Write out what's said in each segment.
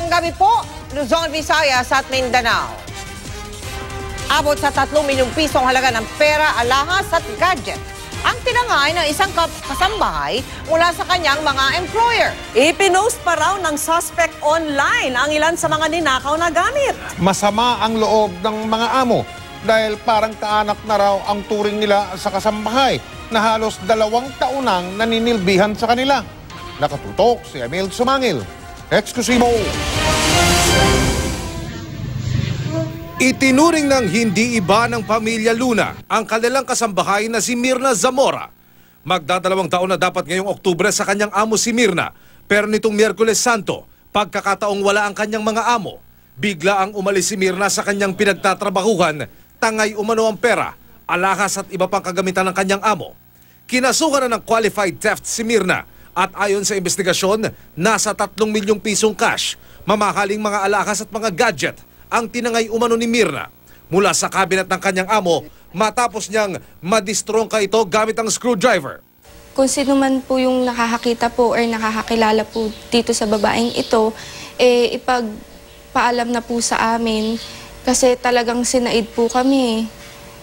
Magandang gabi po, Luzon, Visayas at Mindanao. Abot sa 3 milyong pisong halaga ng pera, alahas at gadget ang tinangay ng isang kasambahay mula sa kanyang mga employer. Ipinost pa raw ng suspect online ang ilan sa mga ninakaw na gamit. Masama ang loob ng mga amo dahil parang kaanak na raw ang turing nila sa kasambahay na halos 2 taon nang naninilbihan sa kanila. Nakatutok si Emil Sumangil. Eksklusibo! Itinuring ng hindi iba ng pamilya Luna ang kanilang kasambahay na si Mirna Zamora. Magdadalawang taon na dapat ngayong Oktubre sa kanyang amo si Mirna. Pero nitong Miyerkules Santo, pagkakataong wala ang kanyang mga amo, bigla ang umalis si Mirna sa kanyang pinagtatrabahuhan, tangay umano ang pera, alahas at iba pang kagamitan ng kanyang amo. Kinasuhan na ng qualified theft si Mirna at ayon sa investigasyon, nasa 3 milyong pisong cash, mamahaling mga alahas at mga gadget ang tinangay umano ni Mirna mula sa cabinet ng kanyang amo matapos niyang madistrongka ito gamit ang screwdriver. Kung sino man po yung nakakakita po or nakakakilala po dito sa babaeng ito, ipagpaalam na po sa amin kasi talagang sinaid po kami.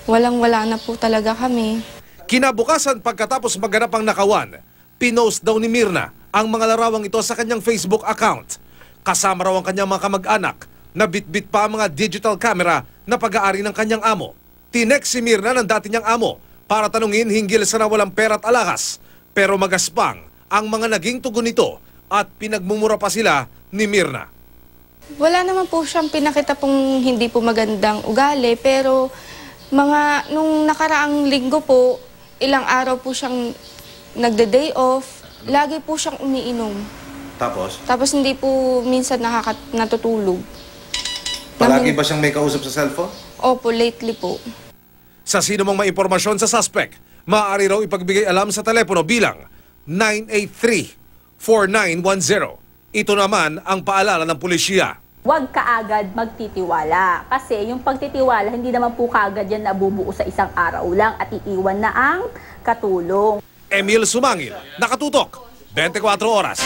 Walang-wala na po talaga kami. Kinabukasan pagkatapos maganap ang nakawan, pinost daw ni Mirna ang mga larawang ito sa kanyang Facebook account. Kasama raw ang kanyang mga kamag-anak na bitbit pa ang mga digital camera na pag-aari ng kanyang amo. Tinext si Mirna ng dati niyang amo para tanungin hinggil sa nawalang pera at alahas. Pero magaspang ang mga naging tugon nito at pinagmumura pa sila ni Mirna. Wala naman po siyang pinakita pong hindi po magandang ugali, pero nung nakaraang linggo po, ilang araw po siyang nagde-day off, lagi po siyang umiinom. Tapos hindi po minsan natutulog. Palagi ba siyang may kausap sa cellphone? Opo, lately po. Sa sino mang may impormasyon sa suspect, maaari raw ipagbigay alam sa telepono bilang 983-4910. Ito naman ang paalala ng pulisya. Huwag kaagad magtitiwala kasi yung pagtitiwala hindi naman po kaagad yan nabubuo sa isang araw lang at iiwan na ang katulong. Emil Sumangil, nakatutok, 24 oras.